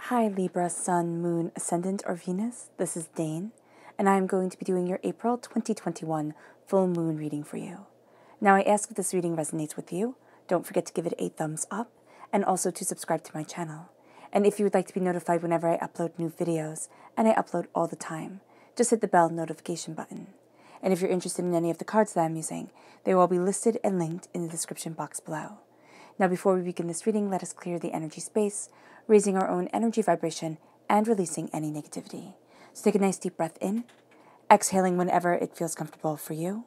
Hi Libra, Sun, Moon, Ascendant, or Venus. This is Dane, and I am going to be doing your April 2021 full moon reading for you. Now I ask if this reading resonates with you. Don't forget to give it a thumbs up, and also to subscribe to my channel. And if you would like to be notified whenever I upload new videos, and I upload all the time, just hit the bell notification button. And if you're interested in any of the cards that I'm using, they will all be listed and linked in the description box below. Now before we begin this reading, let us clear the energy space, raising our own energy vibration and releasing any negativity. So take a nice deep breath in, exhaling whenever it feels comfortable for you.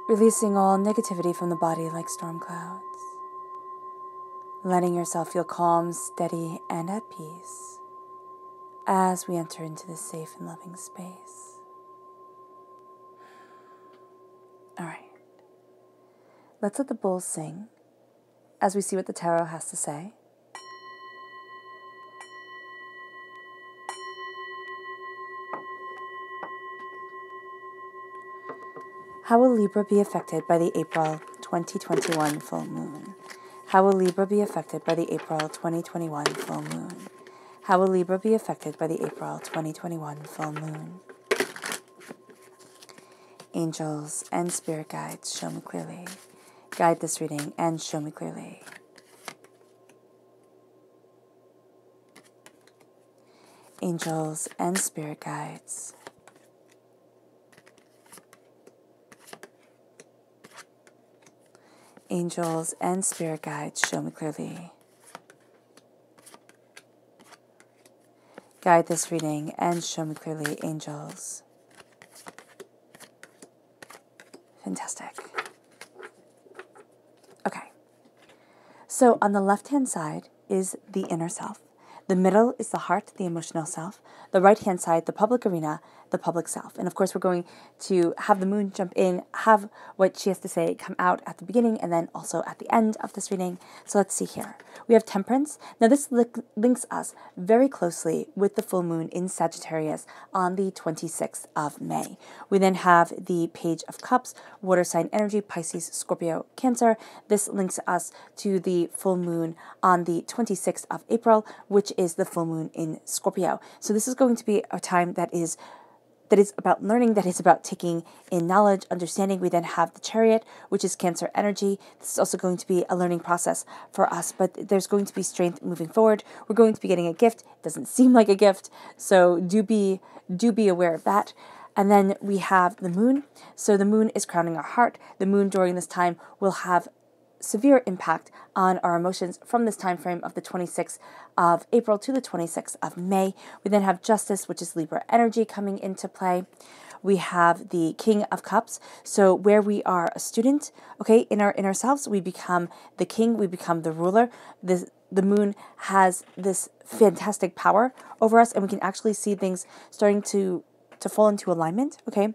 Releasing all negativity from the body like storm clouds. Letting yourself feel calm, steady, and at peace as we enter into this safe and loving space. All right. Let's let the bulls sing as we see what the tarot has to say. How will Libra be affected by the April 2021 full moon? How will Libra be affected by the April 2021 full moon? How will Libra be affected by the April 2021 full moon? Angels and spirit guides, show me clearly. Guide this reading and show me clearly. Angels and spirit guides. Angels and spirit guides, show me clearly. Guide this reading and show me clearly, angels. Fantastic. Okay. So on the left-hand side is the inner self. The middle is the heart, the emotional self. The right-hand side, the public arena, the public self. And of course, we're going to have the moon jump in, have what she has to say come out at the beginning and then also at the end of this reading. So let's see here. We have Temperance. Now this links us very closely with the full moon in Sagittarius on the 26th of May. We then have the Page of Cups, water sign energy, Pisces, Scorpio, Cancer. This links us to the full moon on the 26th of April, which is the full moon in Scorpio. So this is going to be a time that is about learning, that is about taking in knowledge, understanding. We then have the Chariot, which is Cancer energy. This is also going to be a learning process for us, but there's going to be strength moving forward. We're going to be getting a gift. It doesn't seem like a gift, so do be aware of that. And then we have the moon. So the moon is crowning our heart. The moon during this time will have severe impact on our emotions from this time frame of the 26th of April to the 26th of May. We then have Justice, which is Libra energy, coming into play. We have the King of Cups. So where we are a student, okay, in our inner selves, we become the king, we become the ruler. The moon has this fantastic power over us, and we can actually see things starting to fall into alignment, okay?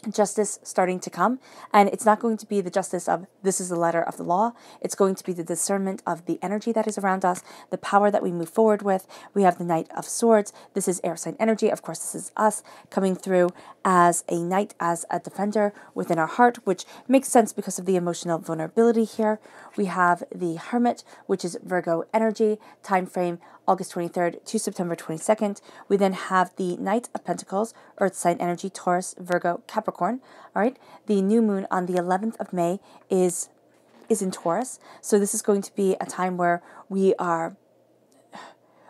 Justice starting to come, and it's not going to be the justice of this is the letter of the law. It's going to be the discernment of the energy that is around us, the power that we move forward with. We have the Knight of Swords. This is air sign energy. Of course, this is us coming through as a knight, as a defender within our heart, which makes sense because of the emotional vulnerability here. We have the Hermit, which is Virgo energy, time frame August 23rd to September 22nd. We then have the Night of Pentacles, earth sign energy, Taurus, Virgo, Capricorn. All right. The new moon on the 11th of May is in Taurus. So this is going to be a time where it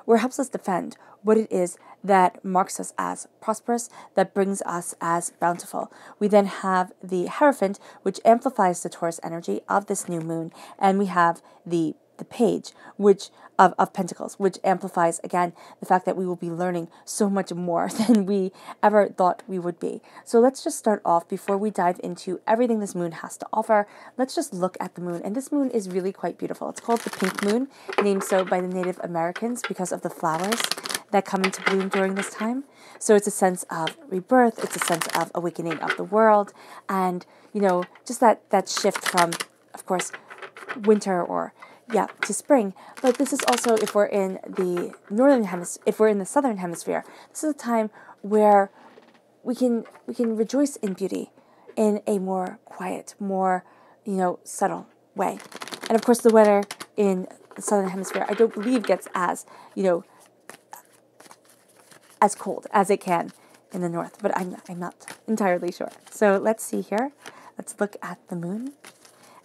helps us defend what it is that marks us as prosperous, that brings us as bountiful. We then have the Hierophant, which amplifies the Taurus energy of this new moon, and we have the Page, which of Pentacles, which amplifies again the fact that we will be learning so much more than we ever thought we would be. So let's just start off, before we dive into everything this moon has to offer. Let's just look at the moon, and this moon is really quite beautiful. It's called the pink moon, named so by the Native Americans because of the flowers that come into bloom during this time. So it's a sense of rebirth, it's a sense of awakening of the world, and just that shift from, of course, winter or to spring. But this is also, if we're in the northern hemisphere, if we're in the southern hemisphere, this is a time where we can rejoice in beauty in a more quiet, more subtle way. And of course, the weather in the southern hemisphere, I don't believe, gets as as cold as it can in the north, but I'm not entirely sure. So let's see here. Let's look at the moon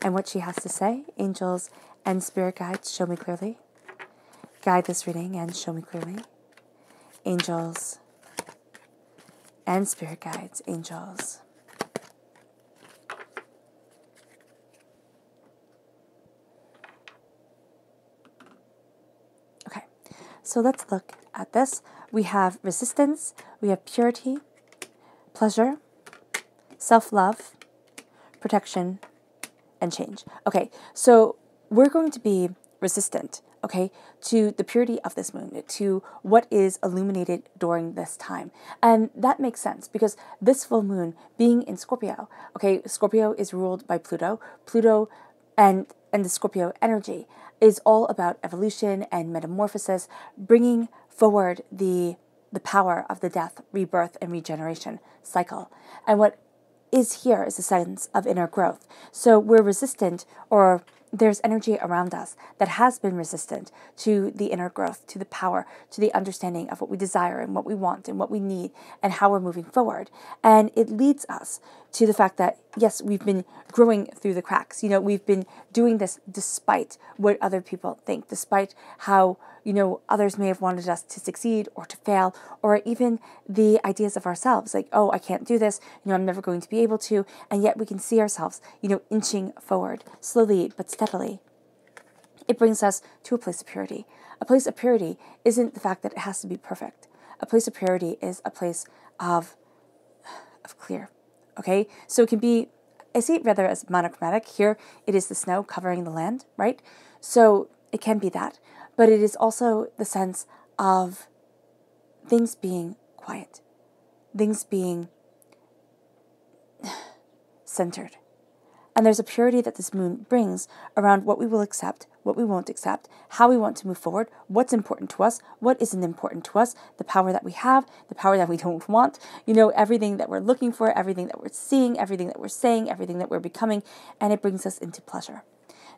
and what she has to say. Angels and spirit guides, show me clearly. Guide this reading and show me clearly. Angels and spirit guides, angels. Okay, so let's look at this. We have resistance, we have purity, pleasure, self-love, protection, and change. Okay, so we're going to be resistant, okay, to the purity of this moon, to what is illuminated during this time. And that makes sense because this full moon being in Scorpio, okay, Scorpio is ruled by Pluto. Pluto and the Scorpio energy is all about evolution and metamorphosis, bringing forward the power of the death, rebirth, and regeneration cycle. And what is here is a sense of inner growth. So we're resistant, or there's energy around us that has been resistant to the inner growth, to the power, to the understanding of what we desire and what we want and what we need and how we're moving forward. And it leads us to the fact that, yes, we've been growing through the cracks. We've been doing this despite what other people think, despite how, others may have wanted us to succeed or to fail, or even the ideas of ourselves, like, oh, I can't do this, I'm never going to be able to, and yet we can see ourselves, inching forward, slowly but steadily. It brings us to a place of purity. A place of purity isn't the fact that it has to be perfect. A place of purity is a place of clear, okay? So it can be, I see it rather as monochromatic. Here, it is the snow covering the land, right? So it can be that. But it is also the sense of things being quiet, things being centered. And there's a purity that this moon brings around what we will accept, what we won't accept, how we want to move forward, what's important to us, what isn't important to us, the power that we have, the power that we don't want, everything that we're looking for, everything that we're seeing, everything that we're saying, everything that we're becoming, and it brings us into pleasure.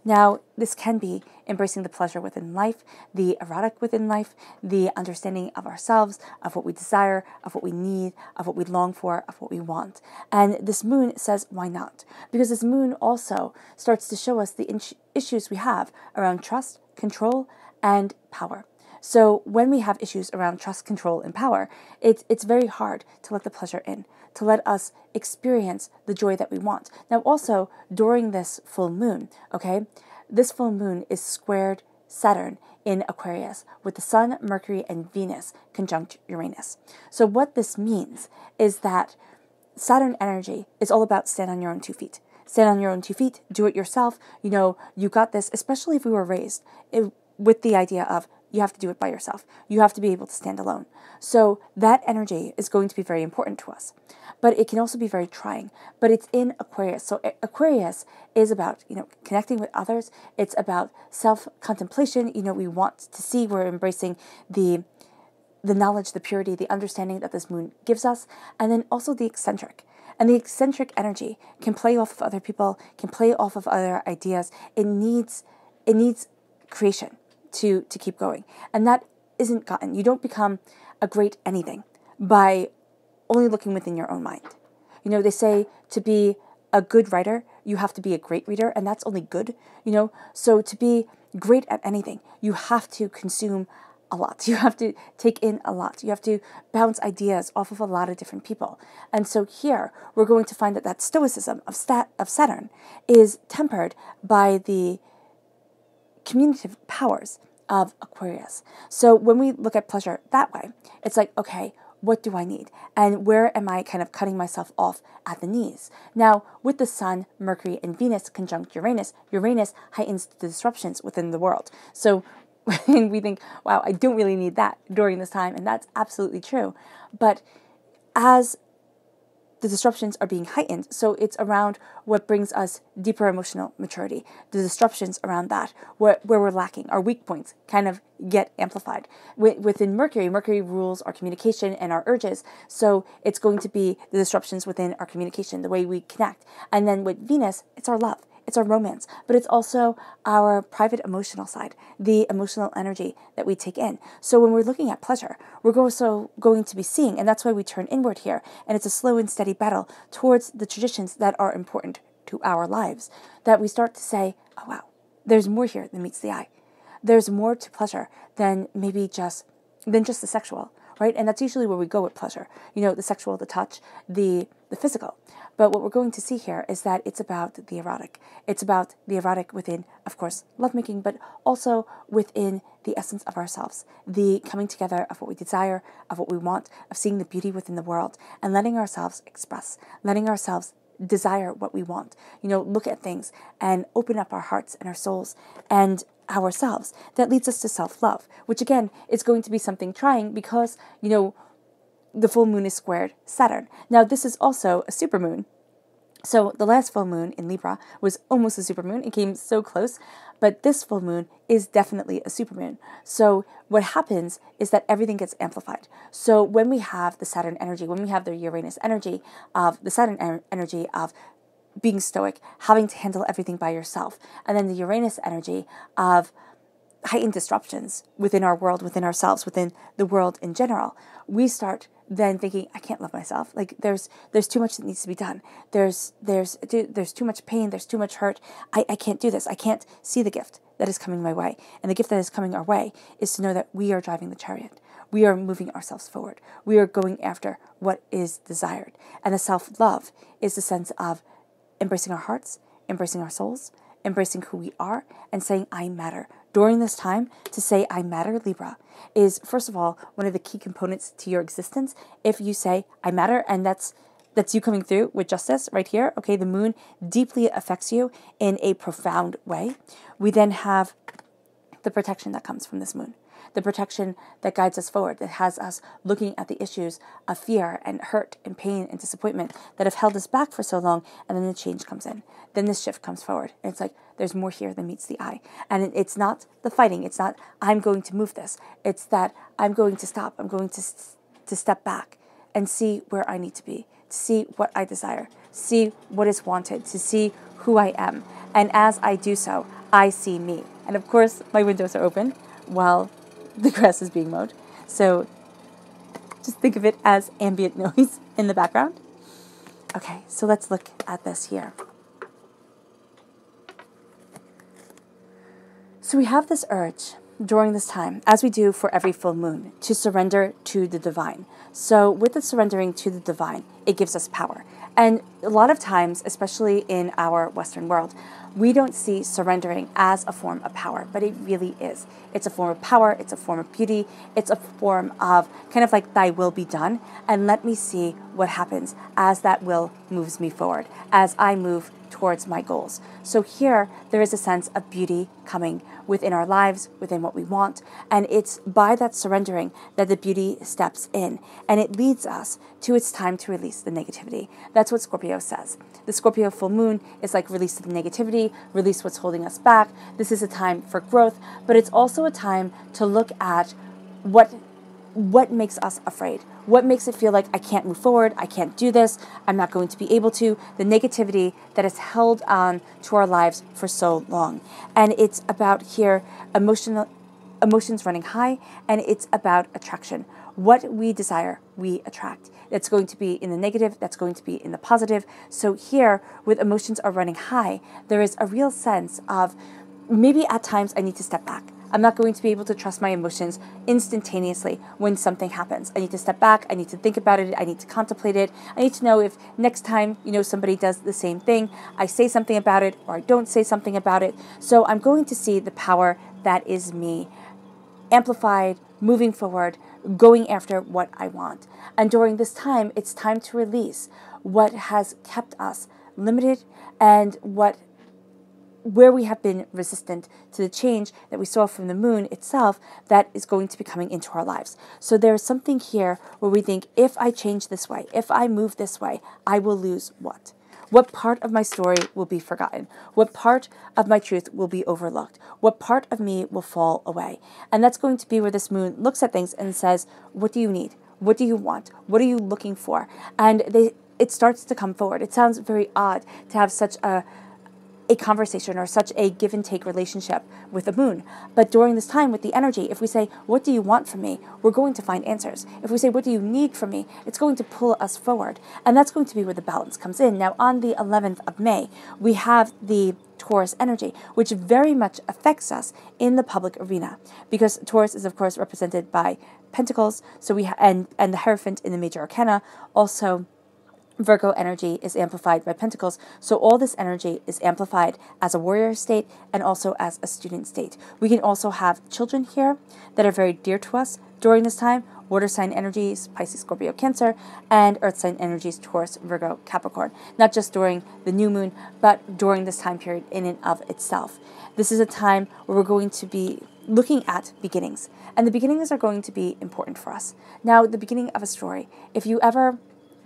Now, this can be embracing the pleasure within life, the erotic within life, the understanding of ourselves, of what we desire, of what we need, of what we long for, of what we want. And this moon says, why not? Because this moon also starts to show us the issues we have around trust, control, and power. So when we have issues around trust, control, and power, it's very hard to let the pleasure in, to let us experience the joy that we want. Now also, during this full moon, okay, this full moon is squared Saturn in Aquarius with the Sun, Mercury, and Venus conjunct Uranus. So what this means is that Saturn energy is all about stand on your own 2 feet. Stand on your own 2 feet, do it yourself. You got this, especially if we were raised with the idea of you have to do it by yourself. You have to be able to stand alone. So that energy is going to be very important to us. But it can also be very trying. But it's in Aquarius. So Aquarius is about, connecting with others. It's about self-contemplation. We want to see, we're embracing the knowledge, the purity, the understanding that this moon gives us. And then also the eccentric. And the eccentric energy can play off of other people, can play off of other ideas. It needs creation to keep going. And that isn't gotten. You don't become a great anything by only looking within your own mind. They say to be a good writer, you have to be a great reader, and that's only good, So to be great at anything, you have to consume a lot. You have to take in a lot. You have to bounce ideas off of a lot of different people. And so here we're going to find that that stoicism of Saturn is tempered by the communicative powers of Aquarius. So when we look at pleasure that way, it's like, okay, what do I need? And where am I kind of cutting myself off at the knees? Now, with the Sun, Mercury, and Venus conjunct Uranus, Uranus heightens the disruptions within the world. So when we think, wow, I don't really need that during this time, and that's absolutely true. But as the disruptions are being heightened, so it's around what brings us deeper emotional maturity. The disruptions around that, where we're lacking, our weak points kind of get amplified. Within Mercury, Mercury rules our communication and our urges, so it's going to be the disruptions within our communication, the way we connect. And then with Venus, it's our love. It's our romance, but it's also our private emotional side, the emotional energy that we take in. So when we're looking at pleasure, we're also going to be seeing, and that's why we turn inward here, and it's a slow and steady battle towards the traditions that are important to our lives, that we start to say, oh wow, there's more here than meets the eye. There's more to pleasure than maybe just the sexual, right? And that's usually where we go with pleasure. You know, the sexual, the touch, the physical. But what we're going to see here is that it's about the erotic. It's about the erotic within, of course, lovemaking, but also within the essence of ourselves, the coming together of what we desire, of what we want, of seeing the beauty within the world, and letting ourselves express, letting ourselves desire what we want. You know, look at things and open up our hearts and our souls and ourselves. That leads us to self-love, which again is going to be something trying because, you know, the full moon is squared Saturn. Now, this is also a supermoon. So the last full moon in Libra was almost a supermoon. It came so close, but this full moon is definitely a supermoon. So what happens is that everything gets amplified. So when we have the Saturn energy, when we have the Uranus energy of the Saturn energy of being stoic, having to handle everything by yourself, and then the Uranus energy of heightened disruptions within our world, within ourselves, within the world in general, we start then thinking, I can't love myself. Like there's too much that needs to be done. There's too much pain. There's too much hurt. I can't do this. I can't see the gift that is coming my way. And the gift that is coming our way is to know that we are driving the chariot. We are moving ourselves forward. We are going after what is desired. And the self-love is the sense of embracing our hearts, embracing our souls, embracing who we are, and saying, I matter. During this time, to say, I matter, Libra, is, first of all, one of the key components to your existence. If you say, I matter, and that's you coming through with justice right here, okay, the moon deeply affects you in a profound way. We then have the protection that comes from this moon. The protection that guides us forward, that has us looking at the issues of fear and hurt and pain and disappointment that have held us back for so long, and then the change comes in. Then this shift comes forward. And it's like, there's more here than meets the eye. And it's not the fighting. It's not, I'm going to move this. It's that I'm going to stop. I'm going to step back and see where I need to be, to see what I desire, see what is wanted, to see who I am. And as I do so, I see me. And of course, my windows are open while the grass is being mowed. So just think of it as ambient noise in the background. Okay, so let's look at this here. So we have this urge during this time, as we do for every full moon, to surrender to the divine. So with the surrendering to the divine, it gives us power. And a lot of times, especially in our Western world, we don't see surrendering as a form of power, but it really is. It's a form of power, it's a form of beauty, it's a form of kind of like thy will be done, and let me see what happens as that will moves me forward, as I move towards my goals. So here, there is a sense of beauty coming within our lives, within what we want, and it's by that surrendering that the beauty steps in, and it leads us to it's time to release the negativity. That's what Scorpio says. The Scorpio full moon is like release the negativity, release what's holding us back. This is a time for growth, but it's also a time to look at what makes us afraid. What makes it feel like I can't move forward, I can't do this, I'm not going to be able to. The negativity that has held on to our lives for so long. And it's about here emotions running high, and it's about attraction. What we desire, we attract. That's going to be in the negative, that's going to be in the positive. So here, with emotions are running high, there is a real sense of maybe at times I need to step back. I'm not going to be able to trust my emotions instantaneously when something happens. I need to step back. I need to think about it. I need to contemplate it. I need to know if next time, somebody does the same thing, I say something about it or I don't say something about it. So I'm going to see the power that is me, amplified, moving forward, going after what I want. And during this time, it's time to release what has kept us limited and where we have been resistant to the change that we saw from the moon itself that is going to be coming into our lives. So there's something here where we think, if I change this way, if I move this way, I will lose what? What part of my story will be forgotten? What part of my truth will be overlooked? What part of me will fall away? And that's going to be where this moon looks at things and says, what do you need? What do you want? What are you looking for? And it starts to come forward. It sounds very odd to have such a conversation or such a give and take relationship with the moon. But during this time with the energy, if we say, what do you want from me? We're going to find answers. If we say, what do you need from me? It's going to pull us forward. And that's going to be where the balance comes in. Now, on the 11th of May, we have the Taurus energy, which very much affects us in the public arena, because Taurus is, of course, represented by Pentacles. So and the Hierophant in the major arcana. Also, Virgo energy is amplified by Pentacles, so all this energy is amplified as a warrior state and also as a student state. We can also have children here that are very dear to us during this time, water sign energies, Pisces, Scorpio, Cancer, and earth sign energies, Taurus, Virgo, Capricorn, not just during the new moon, but during this time period in and of itself. This is a time where we're going to be looking at beginnings, and the beginnings are going to be important for us. Now, the beginning of a story, if you ever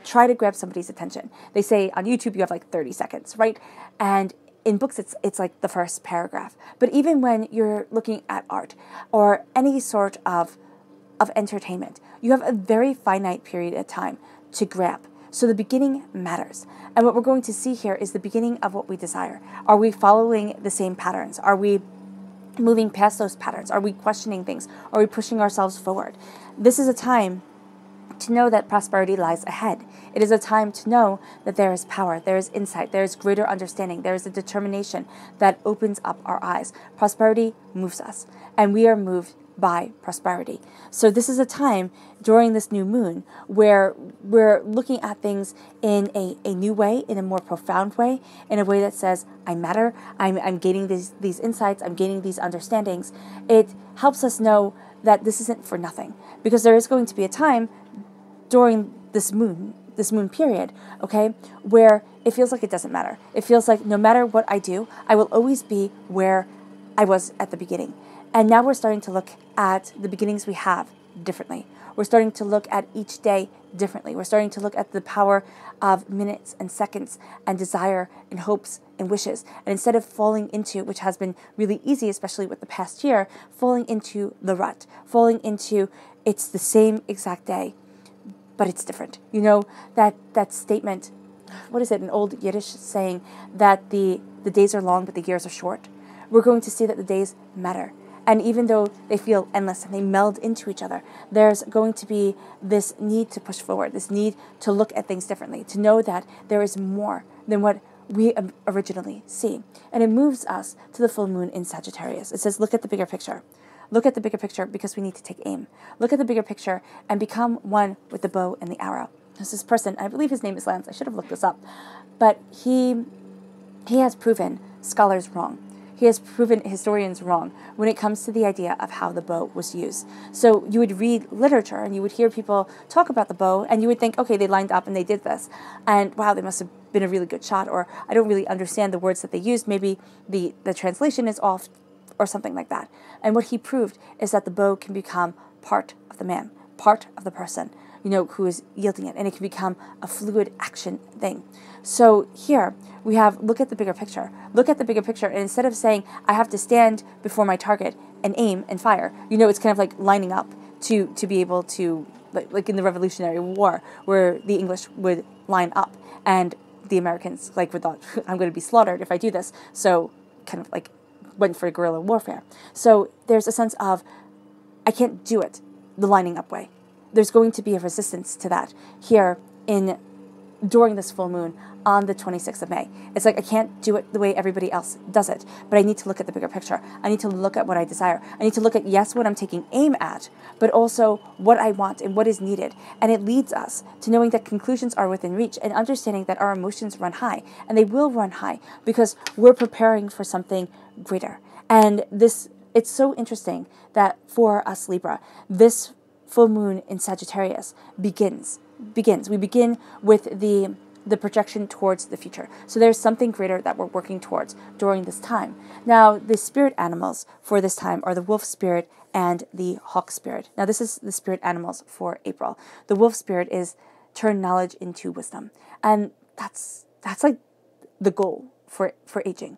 try to grab somebody's attention. They say on YouTube you have like 30 seconds, right? And in books it's like the first paragraph. But even when you're looking at art or any sort of entertainment, you have a very finite period of time to grab. So the beginning matters. And what we're going to see here is the beginning of what we desire. Are we following the same patterns? Are we moving past those patterns? Are we questioning things? Are we pushing ourselves forward? This is a time to know that prosperity lies ahead. It is a time to know that there is power, there is insight, there is greater understanding, there is a determination that opens up our eyes. Prosperity moves us, and we are moved by prosperity. So this is a time during this new moon where we're looking at things in a new way, in a more profound way, in a way that says, I matter, I'm gaining these insights, I'm gaining these understandings. It helps us know that this isn't for nothing, because there is going to be a time during this moon period, okay, where it feels like it doesn't matter. It feels like no matter what I do, I will always be where I was at the beginning. And now we're starting to look at the beginnings we have differently. We're starting to look at each day differently. We're starting to look at the power of minutes and seconds and desire and hopes and wishes. And instead of falling into, which has been really easy, especially with the past year, falling into the rut, falling into it's the same exact day, but it's different. You know, that statement, what is it, an old Yiddish saying that the days are long but the years are short. We're going to see that the days matter. And even though they feel endless and they meld into each other, there's going to be this need to push forward, this need to look at things differently, to know that there is more than what we originally see. And it moves us to the full moon in Sagittarius. It says, look at the bigger picture. Look at the bigger picture, because we need to take aim. Look at the bigger picture and become one with the bow and the arrow. There's this person, I believe his name is Lance, I should have looked this up, but he has proven scholars wrong. He has proven historians wrong when it comes to the idea of how the bow was used. So you would read literature and you would hear people talk about the bow and you would think, okay, they lined up and they did this. And wow, they must have been a really good shot, or I don't really understand the words that they used. Maybe the translation is off or something like that. And what he proved is that the bow can become part of the man, part of the person, you know, who is yielding it, and it can become a fluid action thing. So here we have, look at the bigger picture. Look at the bigger picture, and instead of saying, I have to stand before my target and aim and fire, you know, it's kind of like lining up to be able to, like in the Revolutionary War, where the English would line up, and the Americans, like, would thought, I'm going to be slaughtered if I do this, so kind of like went for guerrilla warfare. So there's a sense of, I can't do it the lining up way. There's going to be a resistance to that here in during this full moon on the 26th of May. It's like I can't do it the way everybody else does it, but I need to look at the bigger picture. I need to look at what I desire. I need to look at, yes, what I'm taking aim at, but also what I want and what is needed. And it leads us to knowing that conclusions are within reach and understanding that our emotions run high, and they will run high because we're preparing for something greater. And it's so interesting that for us Libra, this full moon in Sagittarius begins. We begin with the projection towards the future. So there's something greater that we're working towards during this time. Now, the spirit animals for this time are the wolf spirit and the hawk spirit. Now, this is the spirit animals for April. The wolf spirit is turn knowledge into wisdom. And that's like the goal for aging.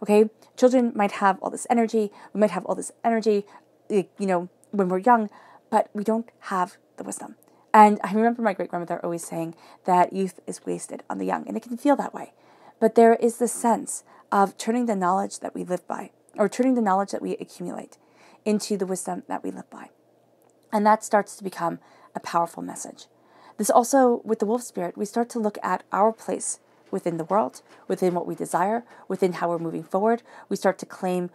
Okay? Children might have all this energy. We might have all this energy, when we're young, but we don't have the wisdom. And I remember my great-grandmother always saying that youth is wasted on the young, and it can feel that way. But there is this sense of turning the knowledge that we live by, or turning the knowledge that we accumulate into the wisdom that we live by. And that starts to become a powerful message. This also, with the wolf spirit, we start to look at our place within the world, within what we desire, within how we're moving forward. We start to claim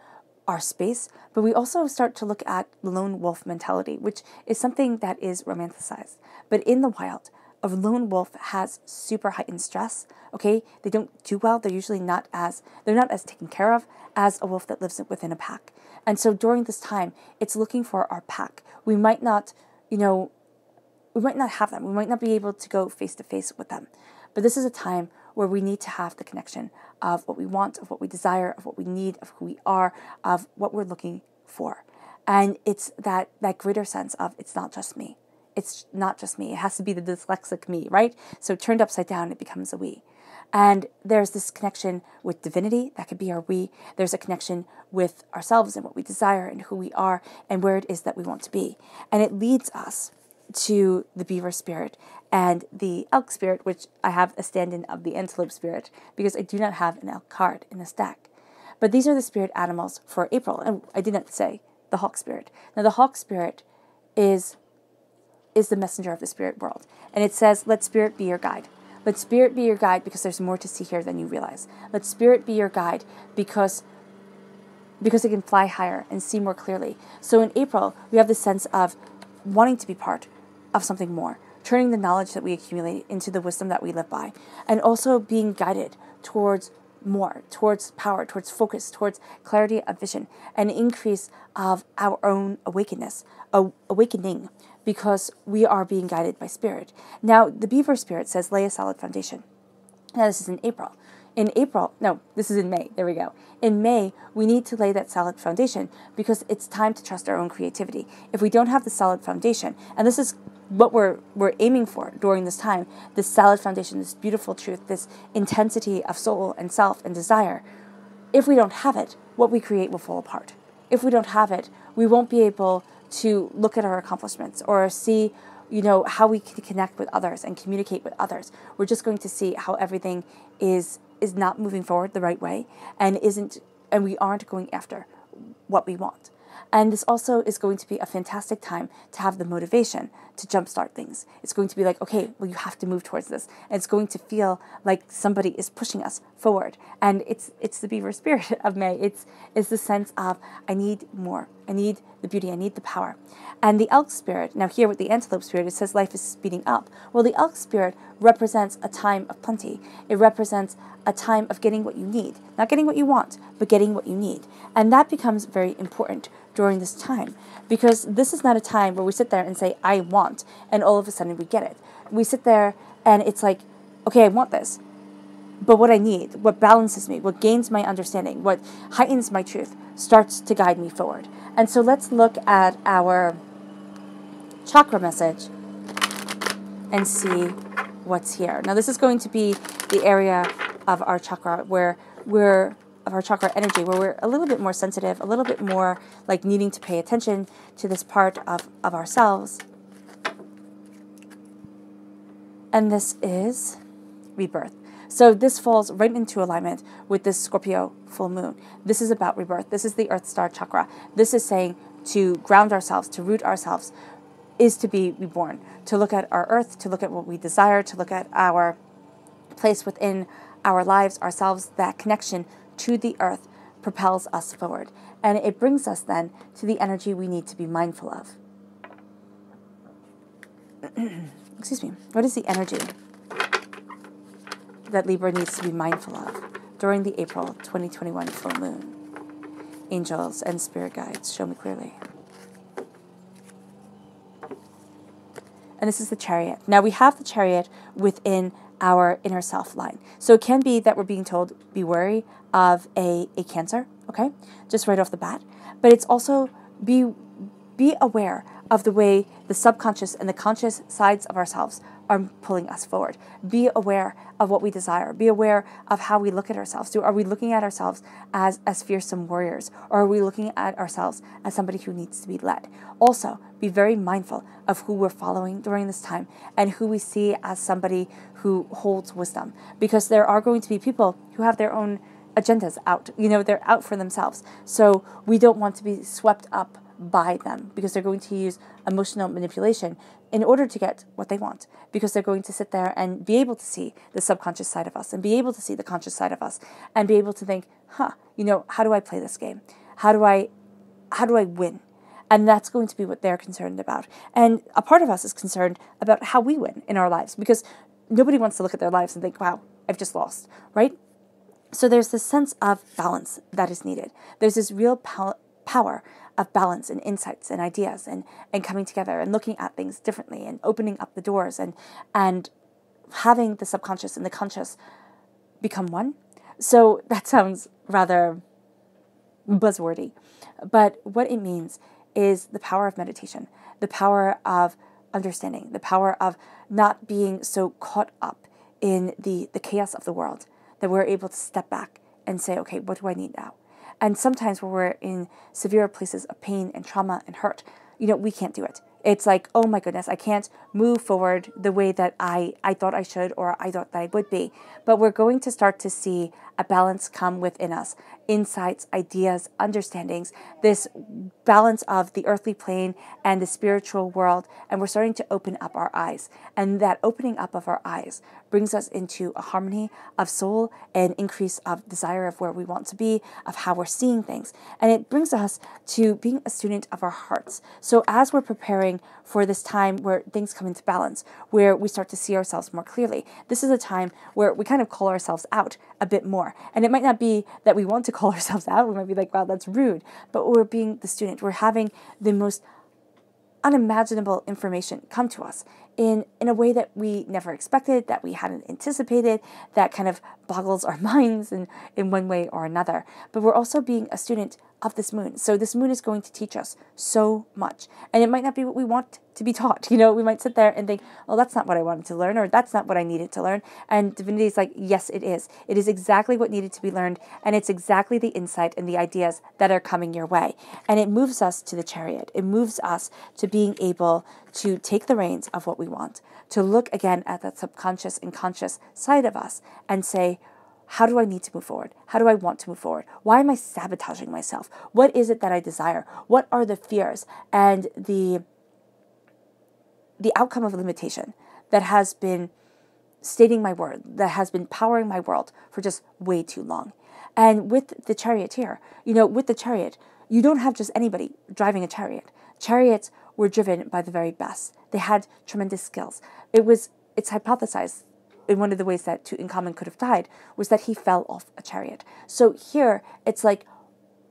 our space, but we also start to look at lone wolf mentality, which is something that is romanticized. But in the wild, a lone wolf has super heightened stress. Okay, they don't do well. They're usually not as taken care of as a wolf that lives within a pack. And so during this time, it's looking for our pack. We might not have them. We might not be able to go face to face with them. But this is a time where we need to have the connection of what we want, of what we desire, of what we need, of who we are, of what we're looking for. And it's that greater sense of it's not just me. It's not just me. It has to be the dyslexic me, right? So turned upside down, it becomes a we. And there's this connection with divinity. That could be our we. There's a connection with ourselves and what we desire and who we are and where it is that we want to be. And it leads us to the beaver spirit and the elk spirit, which I have a stand-in of the antelope spirit because I do not have an elk card in this deck. But these are the spirit animals for April. And I did not say the hawk spirit. Now, the hawk spirit is the messenger of the spirit world. And it says, let spirit be your guide. Let spirit be your guide because there's more to see here than you realize. Let spirit be your guide because it can fly higher and see more clearly. So in April, we have the sense of wanting to be part of something more, turning the knowledge that we accumulate into the wisdom that we live by, and also being guided towards more, towards power, towards focus, towards clarity of vision, an increase of our own awakening, because we are being guided by spirit. Now, the beaver spirit says, lay a solid foundation. Now, this is in April. This is in May. There we go. In May, we need to lay that solid foundation because it's time to trust our own creativity. If we don't have the solid foundation, and this is what we're aiming for during this time, this solid foundation, this beautiful truth, this intensity of soul and self and desire, if we don't have it, what we create will fall apart. If we don't have it, we won't be able to look at our accomplishments or see how we can connect with others and communicate with others. We're just going to see how everything is not moving forward the right way and we aren't going after what we want. And this also is going to be a fantastic time to have the motivation to jumpstart things. It's going to be like, okay, well, you have to move towards this. And it's going to feel like somebody is pushing us forward. And it's the beaver spirit of May. It's the sense of, I need more. I need the beauty. I need the power. And the elk spirit, now here with the antelope spirit, it says life is speeding up. Well, the elk spirit represents a time of plenty. It represents a time of getting what you need. Not getting what you want, but getting what you need. And that becomes very important during this time, because this is not a time where we sit there and say, I want, and all of a sudden we get it. We sit there and it's like, okay, I want this, but what I need, what balances me, what gains my understanding, what heightens my truth, starts to guide me forward. And so let's look at our chakra message and see what's here. Now, this is going to be the area of our chakra of our chakra energy, where we're a little bit more sensitive, a little bit more like needing to pay attention to this part of ourselves. And this is rebirth. So this falls right into alignment with this Scorpio full moon. This is about rebirth. This is the Earth Star chakra. This is saying to ground ourselves, to root ourselves, is to be reborn, to look at our earth, to look at what we desire, to look at our place within our lives, ourselves, that connection to the earth propels us forward. And it brings us then to the energy we need to be mindful of. Excuse me. What is the energy that Libra needs to be mindful of during the April 2021 full moon? Angels and spirit guides, show me clearly. And this is the Chariot. Now we have the Chariot within our inner self line. So it can be that we're being told, be wary of a Cancer, okay? Just right off the bat. But it's also be aware of the way the subconscious and the conscious sides of ourselves are pulling us forward. Be aware of what we desire. Be aware of how we look at ourselves. Are we looking at ourselves as fearsome warriors? Or are we looking at ourselves as somebody who needs to be led? Also, be very mindful of who we're following during this time and who we see as somebody who holds wisdom. Because there are going to be people who have their own agendas out. They're out for themselves. So we don't want to be swept up by them, because they're going to use emotional manipulation in order to get what they want, because they're going to sit there and be able to see the subconscious side of us and be able to see the conscious side of us and be able to think, how do I play this game? How do I win? And that's going to be what they're concerned about. And a part of us is concerned about how we win in our lives, because nobody wants to look at their lives and think, wow, I've just lost, right? So there's this sense of balance that is needed. There's this real power of balance and insights and ideas and coming together and looking at things differently and opening up the doors and having the subconscious and the conscious become one. So that sounds rather buzzwordy, but what it means is the power of meditation, the power of understanding, the power of not being so caught up in the chaos of the world that we're able to step back and say, okay, what do I need now? And sometimes when we're in severe places of pain and trauma and hurt, we can't do it. It's like, oh my goodness, I can't move forward the way that I thought I should or I thought that I would be. But we're going to start to see a balance come within us. Insights, ideas, understandings, this balance of the earthly plane and the spiritual world. And we're starting to open up our eyes. And that opening up of our eyes brings us into a harmony of soul, an increase of desire of where we want to be, of how we're seeing things. And it brings us to being a student of our hearts. So as we're preparing for this time where things come into balance, where we start to see ourselves more clearly, this is a time where we kind of call ourselves out a bit more. And it might not be that we want to call ourselves out. We might be like, wow, that's rude. But we're being the student. We're having the most unimaginable information come to us in a way that we never expected, that we hadn't anticipated, that kind of boggles our minds in one way or another. But we're also being a student of this moon. So this moon is going to teach us so much. And it might not be what we want to be taught. We might sit there and think, oh, that's not what I wanted to learn, or that's not what I needed to learn. And divinity is like, yes, it is. It is exactly what needed to be learned. And it's exactly the insight and the ideas that are coming your way. And it moves us to the Chariot. It moves us to being able to take the reins of what we want, to look again at that subconscious and conscious side of us and say, how do I need to move forward? How do I want to move forward? Why am I sabotaging myself? What is it that I desire? What are the fears and the outcome of limitation that has been stating my word, that has been powering my world for just way too long? And with the Chariot here, with the Chariot, you don't have just anybody driving a chariot. Chariots were driven by the very best. They had tremendous skills. It's hypothesized in one of the ways that Tutankhamun could have died was that he fell off a chariot. So here, it's like,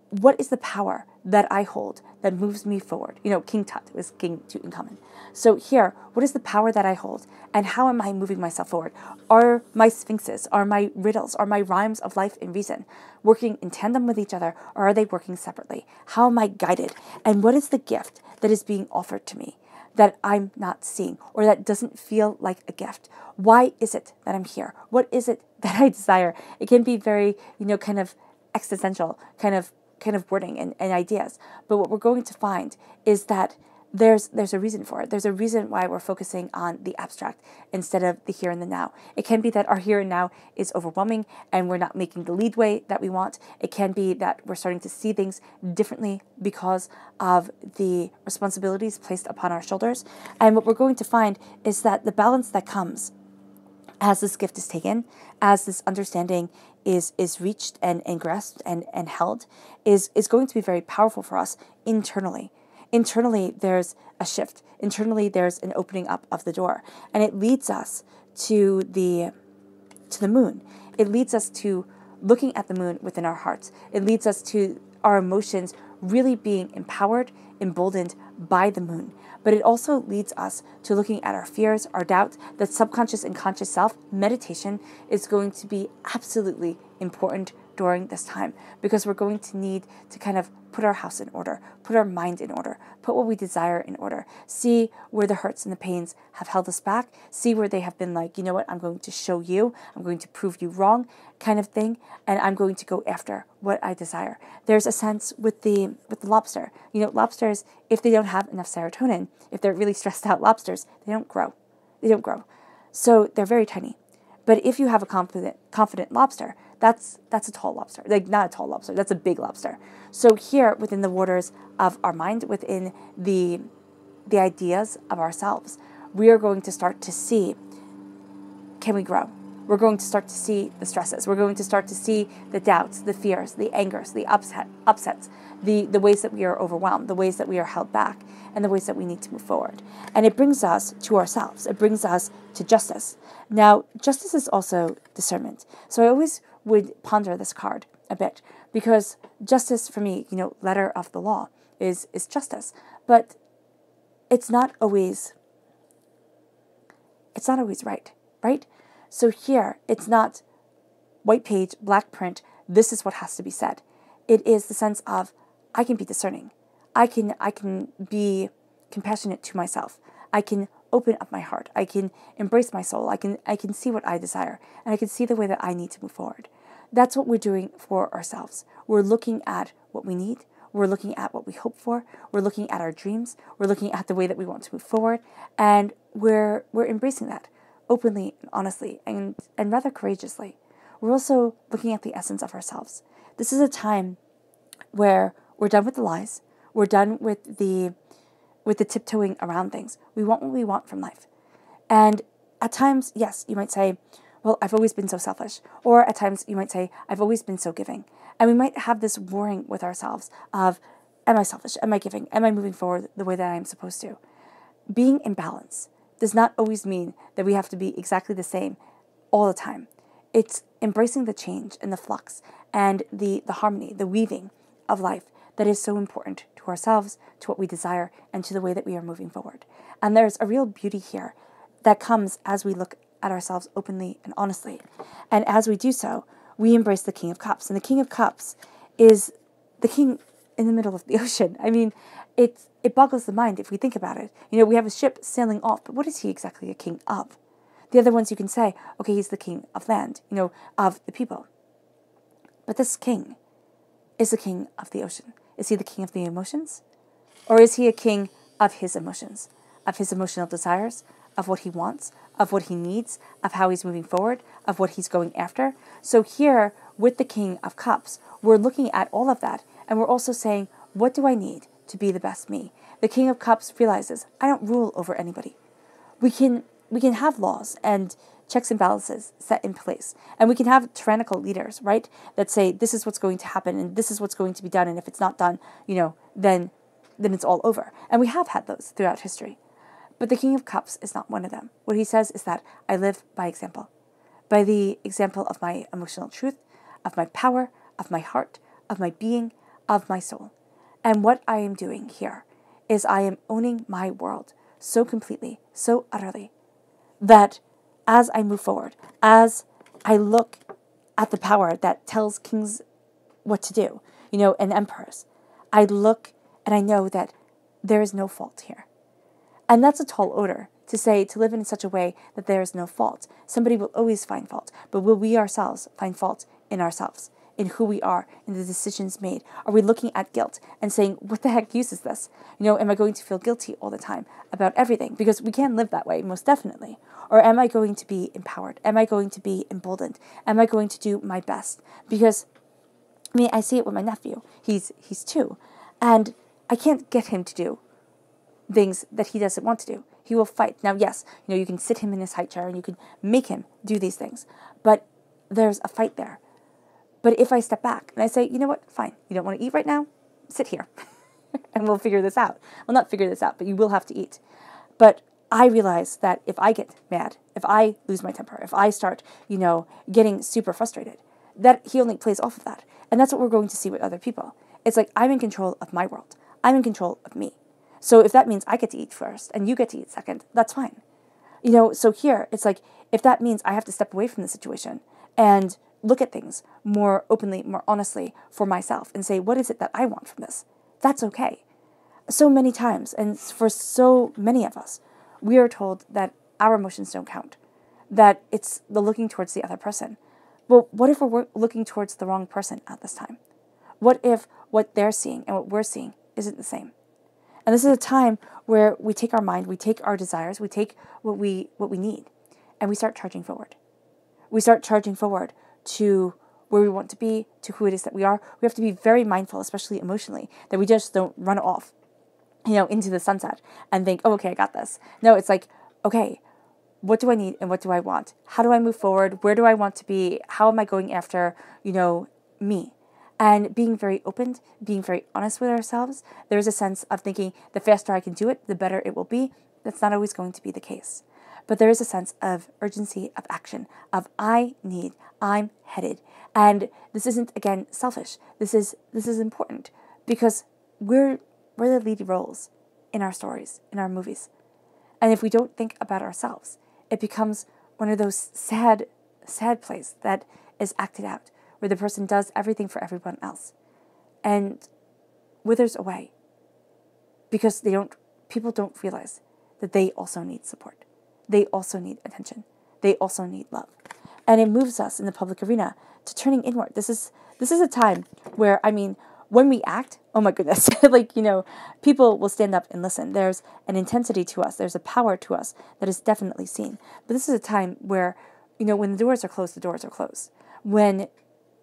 what is the power that I hold that moves me forward? King Tut was King Tutankhamun. So here, what is the power that I hold? And how am I moving myself forward? Are my sphinxes, are my riddles, are my rhymes of life and reason working in tandem with each other, or are they working separately? How am I guided? And what is the gift that is being offered to me that I'm not seeing, or that doesn't feel like a gift? Why is it that I'm here? What is it that I desire? It can be very, kind of existential, kind of wording and ideas. But what we're going to find is that there's a reason for it. There's a reason why we're focusing on the abstract instead of the here and the now. It can be that our here and now is overwhelming and we're not making the leadway that we want. It can be that we're starting to see things differently because of the responsibilities placed upon our shoulders. And what we're going to find is that the balance that comes as this gift is taken, as this understanding is reached and grasped and held, is going to be very powerful for us internally. Internally, there's a shift. Internally, there's an opening up of the door. And it leads us to the moon. It leads us to looking at the moon within our hearts. It leads us to our emotions really being empowered, emboldened by the moon. But it also leads us to looking at our fears, our doubts, that subconscious and conscious self. Meditation is going to be absolutely important during this time, because we're going to need to kind of put our house in order, put our mind in order, put what we desire in order, see where the hurts and the pains have held us back, see where they have been like, you know what, I'm going to show you, I'm going to prove you wrong kind of thing, and I'm going to go after what I desire. There's a sense with the lobster. You know, lobsters, if they don't have enough serotonin, if they're really stressed out lobsters, they don't grow. They don't grow. So they're very tiny. But if you have a confident lobster, that's a tall lobster. Like, not a tall lobster, that's a big lobster. So here, within the waters of our mind, within the ideas of ourselves, we are going to start to see, can we grow? We're going to start to see the stresses. We're going to start to see the doubts, the fears, the angers, the upsets, the ways that we are overwhelmed, the ways that we are held back, and the ways that we need to move forward. And it brings us to ourselves. It brings us to justice. Now, justice is also discernment. So I always would ponder this card a bit, because justice for me, you know, letter of the law is justice. But it's not always right? So here, it's not white page, black print, this is what has to be said. It is the sense of, I can be discerning. I can be compassionate to myself. I can open up my heart. I can embrace my soul. I can see what I desire, and I can see the way that I need to move forward. That's what we're doing for ourselves. We're looking at what we need. We're looking at what we hope for. We're looking at our dreams. We're looking at the way that we want to move forward, and we're embracing that openly and honestly and rather courageously. We're also looking at the essence of ourselves. This is a time where we're done with the lies. We're done with the tiptoeing around things. We want what we want from life. And at times, yes, you might say, well, I've always been so selfish. Or at times you might say, I've always been so giving. And we might have this warring with ourselves of, am I selfish? Am I giving? Am I moving forward the way that I'm supposed to? Being in balance does not always mean that we have to be exactly the same all the time. It's embracing the change and the flux and the harmony, the weaving of life that is so important to ourselves, to what we desire, and to the way that we are moving forward. And there's a real beauty here that comes as we look at ourselves openly and honestly. And as we do so, we embrace the King of Cups. And the King of Cups is the king in the middle of the ocean. I mean, it boggles the mind if we think about it. You know, we have a ship sailing off, but what is he exactly a king of? The other ones you can say, okay, he's the king of land, you know, of the people. But this king is the king of the ocean. Is he the king of the emotions? Or is he a king of his emotions, of his emotional desires, of what he wants, of what he needs, of how he's moving forward, of what he's going after? So here, with the King of Cups, we're looking at all of that, and we're also saying, what do I need to be the best me? The King of Cups realizes, I don't rule over anybody. We can have laws and checks and balances set in place. And we can have tyrannical leaders, right? That say, this is what's going to happen and this is what's going to be done. And if it's not done, you know, then it's all over. And we have had those throughout history. But the King of Cups is not one of them. What he says is that I live by example. By the example of my emotional truth, of my power, of my heart, of my being, of my soul. And what I am doing here is I am owning my world so completely, so utterly, that as I move forward, as I look at the power that tells kings what to do, you know, and emperors, I look and I know that there is no fault here. And that's a tall order to say, to live in such a way that there is no fault. Somebody will always find fault, but will we ourselves find fault in ourselves, in who we are, in the decisions made? Are we looking at guilt and saying, what the heck use is this? You know, am I going to feel guilty all the time about everything? Because we can live that way, most definitely. Or am I going to be empowered? Am I going to be emboldened? Am I going to do my best? Because, I mean, I see it with my nephew. He's 2, and I can't get him to do things that he doesn't want to do. He will fight. Now, yes, you can sit him in his high chair and you can make him do these things, but there's a fight there. But if I step back and I say, you know what, fine, you don't want to eat right now, sit here and we'll figure this out. Well, not figure this out, but you will have to eat. But I realize that if I get mad, if I lose my temper, if I start, getting super frustrated, that he only plays off of that. And that's what we're going to see with other people. It's like, I'm in control of my world. I'm in control of me. So if that means I get to eat first and you get to eat second, that's fine. So here, it's like, if that means I have to step away from the situation and look at things more openly, more honestly for myself and say, what is it that I want from this? That's okay. So many times, and for so many of us, we are told that our emotions don't count, that it's the looking towards the other person. Well, what if we're looking towards the wrong person at this time? What if what they're seeing and what we're seeing isn't the same? And this is a time where we take our mind, we take our desires, we take what we need, and we start charging forward. We start charging forward to where we want to be, to who it is that we are. We have to be very mindful, especially emotionally, that we just don't run off, into the sunset and think, oh, okay, I got this. No, it's like, okay, what do I need and what do I want? How do I move forward? Where do I want to be? How am I going after, me? And being very open, being very honest with ourselves, there's a sense of thinking the faster I can do it, the better it will be. That's not always going to be the case. But there is a sense of urgency, of action, of I'm headed. And this isn't, again, selfish. This is important because we're the lead roles in our stories, in our movies. And if we don't think about ourselves, it becomes one of those sad plays that is acted out, where the person does everything for everyone else and withers away because people don't realize that they also need support. They also need attention. They also need love. And it moves us in the public arena to turning inward. This is a time where, when we act, oh my goodness, people will stand up and listen. There's an intensity to us. There's a power to us that is definitely seen. But this is a time where, when the doors are closed, the doors are closed. When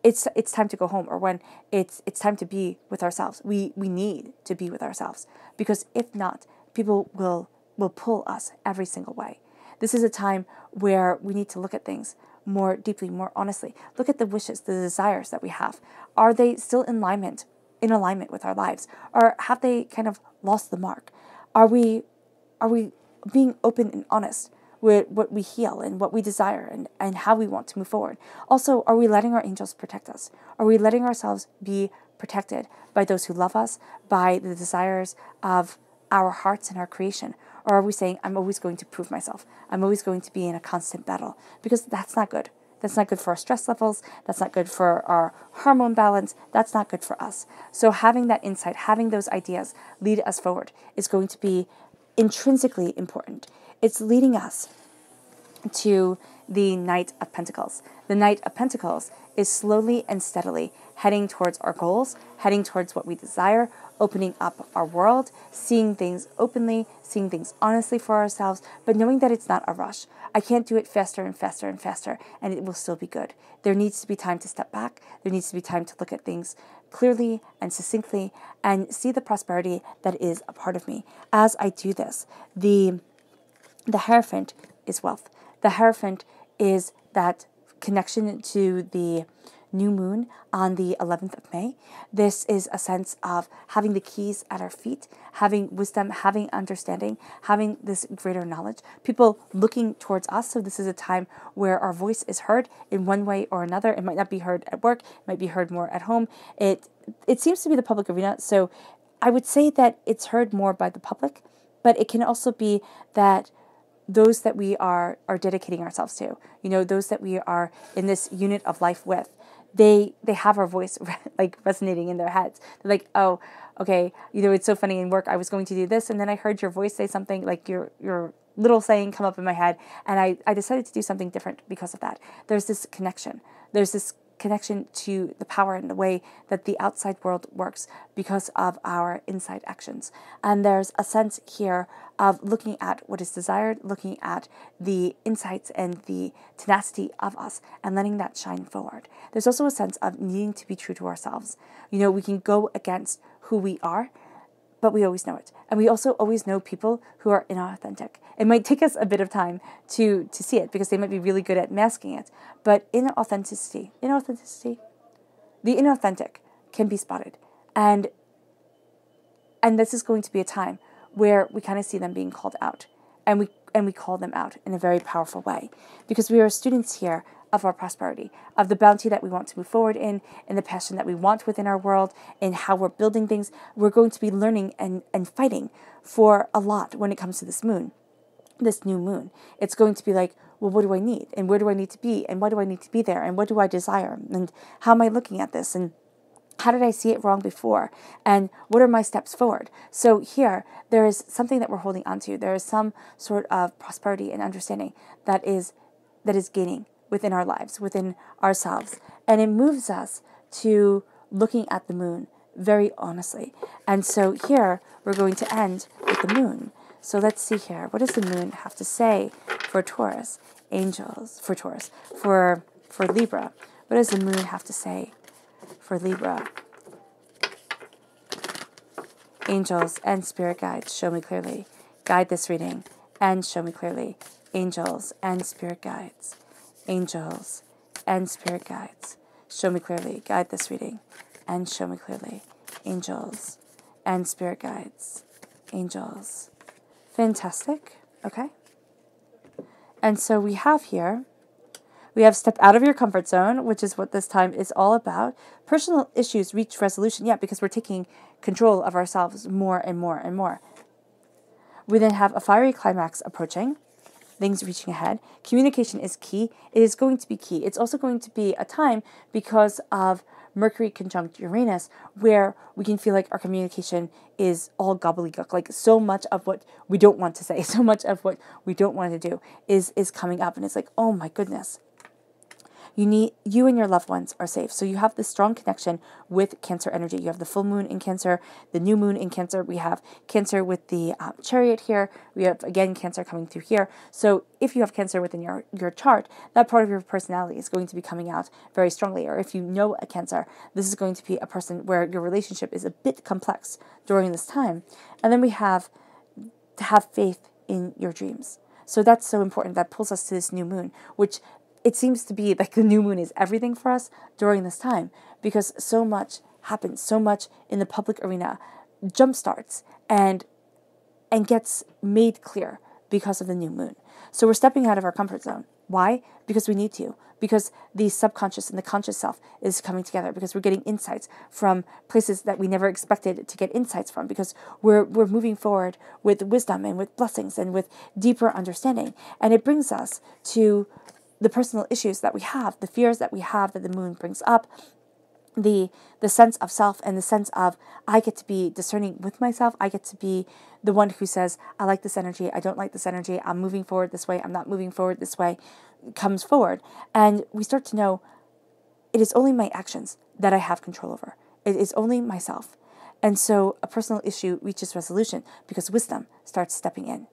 it's time to go home, or when it's time to be with ourselves, we need to be with ourselves, because if not, people will pull us every single way. This is a time where we need to look at things more deeply, more honestly. Look at the wishes, the desires that we have. Are they still in alignment with our lives? Or have they kind of lost the mark? Are we being open and honest with what we heal and what we desire and how we want to move forward? Also, are we letting our angels protect us? Are we letting ourselves be protected by those who love us, by the desires of our hearts and our creation? Or are we saying, I'm always going to prove myself. I'm always going to be in a constant battle? Because that's not good. That's not good for our stress levels. That's not good for our hormone balance. That's not good for us. So having that insight, having those ideas lead us forward is going to be intrinsically important. It's leading us to the Knight of Pentacles. The Knight of Pentacles is slowly and steadily heading towards our goals, heading towards what we desire, opening up our world, seeing things openly, seeing things honestly for ourselves, but knowing that it's not a rush. I can't do it faster and faster and faster, and it will still be good. There needs to be time to step back. There needs to be time to look at things clearly and succinctly and see the prosperity that is a part of me. As I do this, the Hierophant is wealth. The Hierophant is that connection to the new moon on the 11th of May. This is a sense of having the keys at our feet, having wisdom, having understanding, having this greater knowledge, people looking towards us. So this is a time where our voice is heard in one way or another. It might not be heard at work, it might be heard more at home. It seems to be the public arena. So I would say that it's heard more by the public, but it can also be that those that we are dedicating ourselves to, those that we are in this unit of life with, they have our voice like resonating in their heads. They're like, oh, okay, it's so funny in work, I was going to do this, and then I heard your voice say something, like your little saying come up in my head, and I decided to do something different because of that. There's this connection. There's this connection to the power and the way that the outside world works because of our inside actions. And there's a sense here of looking at what is desired, looking at the insights and the tenacity of us and letting that shine forward. There's also a sense of needing to be true to ourselves. We can go against who we are, but we always know it. And we also always know people who are inauthentic. It might take us a bit of time to see it because they might be really good at masking it. But inauthenticity, the inauthentic can be spotted. And this is going to be a time where we kind of see them being called out. And we call them out in a very powerful way. Because we are students here of our prosperity, of the bounty that we want to move forward in the passion that we want within our world, in how we're building things. We're going to be learning and fighting for a lot when it comes to this moon, this new moon. It's going to be like, well, what do I need? And where do I need to be? And why do I need to be there? And what do I desire? And how am I looking at this? And how did I see it wrong before? And what are my steps forward? So here, there is something that we're holding on to. There is some sort of prosperity and understanding that is gaining within our lives, within ourselves. And it moves us to looking at the moon very honestly. And so here, we're going to end with the moon. So let's see here. What does the moon have to say for Taurus? Angels, for Taurus. For Libra. What does the moon have to say for Libra? Angels and spirit guides, show me clearly. Guide this reading and show me clearly. Angels and spirit guides. Angels and spirit guides, show me clearly. Guide this reading and show me clearly. Angels and spirit guides. Angels. Fantastic. Okay. And so we have here, we have step out of your comfort zone, which is what this time is all about. Personal issues reach resolution. Yeah, because we're taking control of ourselves more and more and more. We then have a fiery climax approaching. Things reaching ahead. Communication is key. It is going to be key. It's also going to be a time because of Mercury conjunct Uranus where we can feel like our communication is all gobbledygook. Like so much of what we don't want to say, so much of what we don't want to do is coming up. And it's like, oh my goodness. You and your loved ones are safe. So you have this strong connection with Cancer energy. You have the full moon in Cancer, the new moon in Cancer. We have Cancer with the Chariot here. We have, again, Cancer coming through here. So if you have Cancer within your chart, that part of your personality is going to be coming out very strongly. Or if you know a Cancer, this is going to be a person where your relationship is a bit complex during this time. And then we have to have faith in your dreams. So that's so important. That pulls us to this new moon, which it seems to be like the new moon is everything for us during this time because so much happens, so much in the public arena jumpstarts and gets made clear because of the new moon. So we're stepping out of our comfort zone. Why? Because we need to. Because the subconscious and the conscious self is coming together. Because we're getting insights from places that we never expected to get insights from. Because we're moving forward with wisdom and with blessings and with deeper understanding. And it brings us to the personal issues that we have, the fears that we have that the moon brings up, the sense of self and the sense of I get to be discerning with myself. I get to be the one who says, I like this energy, I don't like this energy, I'm moving forward this way, I'm not moving forward this way, comes forward. And we start to know it is only my actions that I have control over. It is only myself. And so a personal issue reaches resolution because wisdom starts stepping in.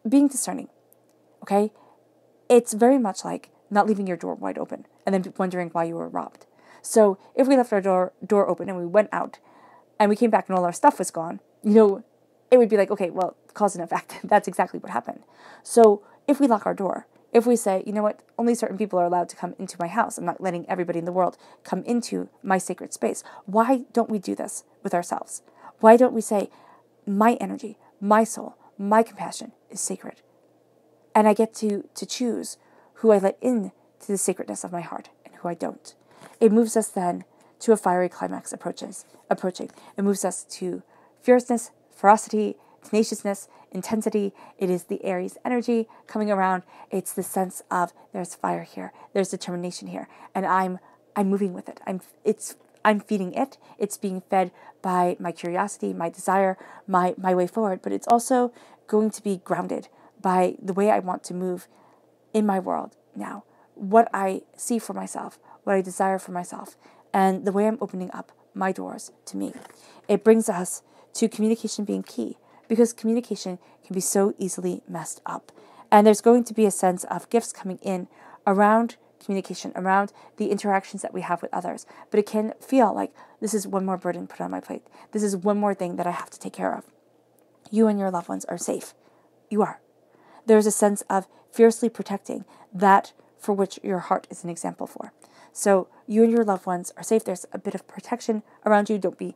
Being discerning, okay? It's very much like not leaving your door wide open and then wondering why you were robbed. So if we left our door open and we went out and we came back and all our stuff was gone, it would be like, okay, well, cause and effect. That's exactly what happened. So if we lock our door, if we say, you know what, only certain people are allowed to come into my house, I'm not letting everybody in the world come into my sacred space. Why don't we do this with ourselves? Why don't we say, my energy, my soul, my compassion is sacred? And I get to choose who I let in to the sacredness of my heart and who I don't. It moves us then to a fiery climax approaching. It moves us to fierceness, ferocity, tenaciousness, intensity. It is the Aries energy coming around. It's the sense of there's fire here, there's determination here, and I'm moving with it. I'm feeding it. It's being fed by my curiosity, my desire, my way forward. But it's also going to be grounded by the way I want to move in my world now, what I see for myself, what I desire for myself, and the way I'm opening up my doors to me. It brings us to communication being key, because communication can be so easily messed up. And there's going to be a sense of gifts coming in around communication, around the interactions that we have with others. But it can feel like this is one more burden put on my plate. This is one more thing that I have to take care of. You and your loved ones are safe. You are. There's a sense of fiercely protecting that for which your heart is an example for. So you and your loved ones are safe. There's a bit of protection around you. Don't be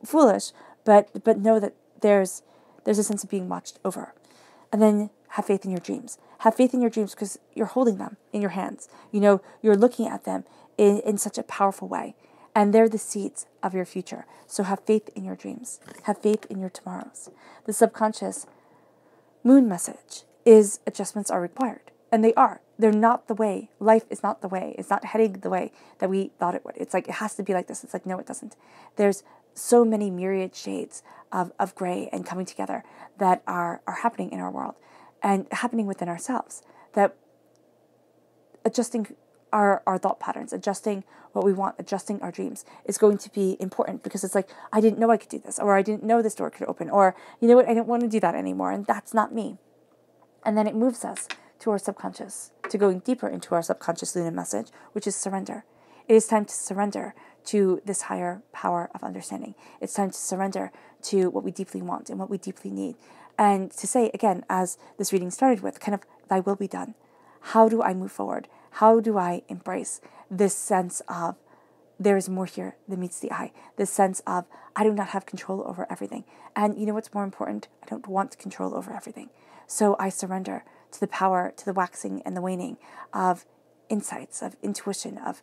foolish, but know that there's a sense of being watched over. And then have faith in your dreams. Have faith in your dreams because you're holding them in your hands. You're looking at them in such a powerful way. And they're the seeds of your future. So have faith in your dreams. Have faith in your tomorrows. The subconscious moon message is adjustments are required. And they are. They're not the way. Life is not the way. It's not heading the way that we thought it would. It's like, it has to be like this. It's like, no, it doesn't. There's so many myriad shades of gray and coming together that are happening in our world and happening within ourselves. That adjusting our thought patterns, adjusting what we want, adjusting our dreams is going to be important, because it's like, I didn't know I could do this, or I didn't know this door could open, or you know what, I didn't want to do that anymore, and that's not me. And then it moves us to our subconscious, to going deeper into our subconscious lunar message, which is surrender. It is time to surrender to this higher power of understanding. It's time to surrender to what we deeply want and what we deeply need. And to say, again, as this reading started with, kind of, thy will be done. How do I move forward? How do I embrace this sense of there is more here than meets the eye? This sense of I do not have control over everything. And you know what's more important? I don't want control over everything. So I surrender to the power, to the waxing and the waning of insights, of intuition, of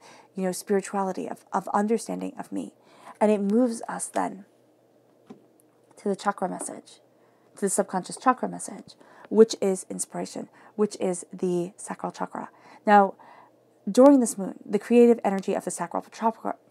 spirituality, of understanding of me. And it moves us then to the chakra message, to the subconscious chakra message, which is inspiration, which is the sacral chakra. Now, during this moon, the creative energy of the sacral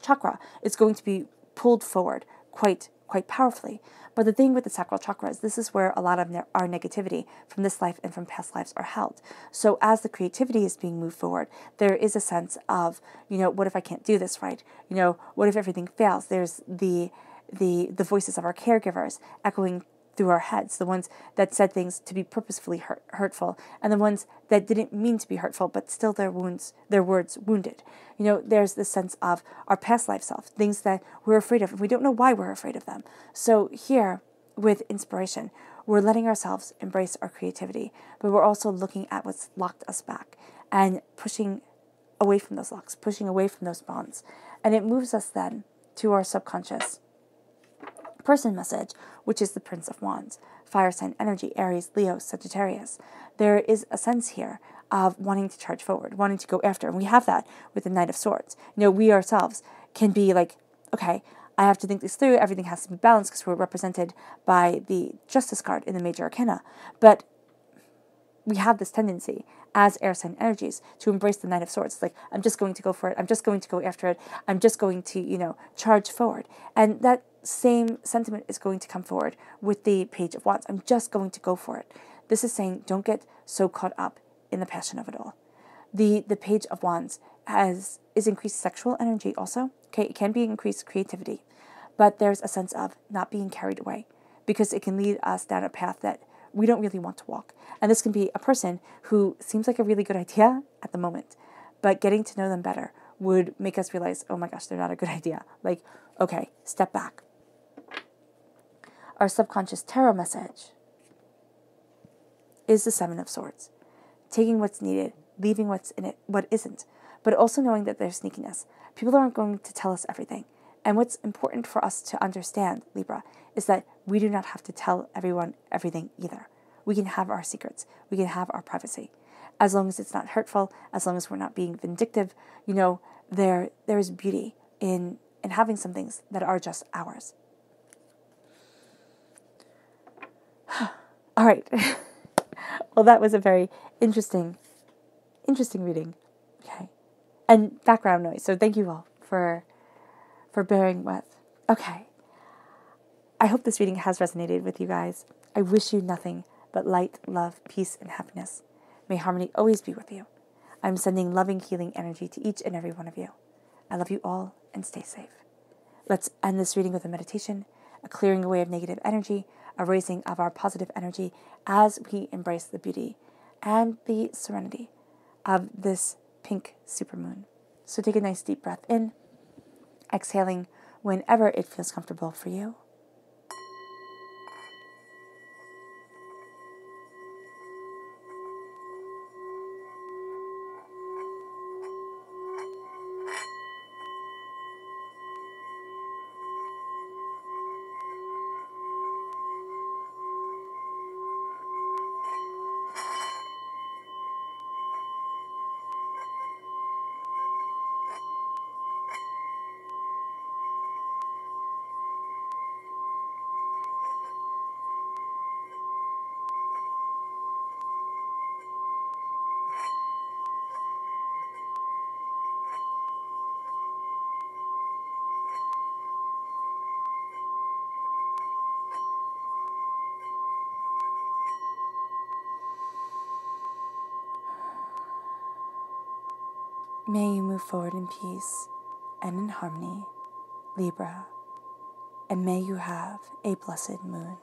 chakra is going to be pulled forward quite powerfully. But the thing with the sacral chakra is this is where a lot of our negativity from this life and from past lives are held. So as the creativity is being moved forward, there is a sense of, what if I can't do this right? What if everything fails? There's the voices of our caregivers echoing through our heads, the ones that said things to be purposefully hurtful, and the ones that didn't mean to be hurtful, but still their words wounded. There's this sense of our past life self, things that we're afraid of, and we don't know why we're afraid of them. So here, with inspiration, we're letting ourselves embrace our creativity, but we're also looking at what's locked us back and pushing away from those locks, pushing away from those bonds. And it moves us then to our subconscious person message, which is the Prince of Wands, fire sign energy, Aries, Leo, Sagittarius. There is a sense here of wanting to charge forward, wanting to go after, and we have that with the Knight of Swords. We ourselves can be like, okay, I have to think this through, everything has to be balanced because we're represented by the Justice card in the Major Arcana, but we have this tendency as air sign energies to embrace the Knight of Swords. It's like, I'm just going to go for it, I'm just going to go after it, I'm just going to, charge forward. And that same sentiment is going to come forward with the Page of Wands. I'm just going to go for it. This is saying, don't get so caught up in the passion of it all. The Page of Wands is increased sexual energy also. Okay, it can be increased creativity, but there's a sense of not being carried away, because it can lead us down a path that we don't really want to walk. And this can be a person who seems like a really good idea at the moment, but getting to know them better would make us realize, oh my gosh, they're not a good idea. Like, okay, step back. Our subconscious tarot message is the Seven of Swords. Taking what's needed, leaving what's in it, what isn't, but also knowing that there's sneakiness. People aren't going to tell us everything. And what's important for us to understand, Libra, is that we do not have to tell everyone everything either. We can have our secrets. We can have our privacy. As long as it's not hurtful, as long as we're not being vindictive, there is beauty in having some things that are just ours. All right. Well, that was a very interesting reading. Okay. And background noise. So thank you all for bearing with. Okay. I hope this reading has resonated with you guys. I wish you nothing but light, love, peace, and happiness. May harmony always be with you. I'm sending loving, healing energy to each and every one of you. I love you all, and stay safe. Let's end this reading with a meditation, a clearing away of negative energy, a raising of our positive energy as we embrace the beauty and the serenity of this pink supermoon. So take a nice deep breath in, exhaling whenever it feels comfortable for you. May you move forward in peace and in harmony, Libra, and may you have a blessed moon.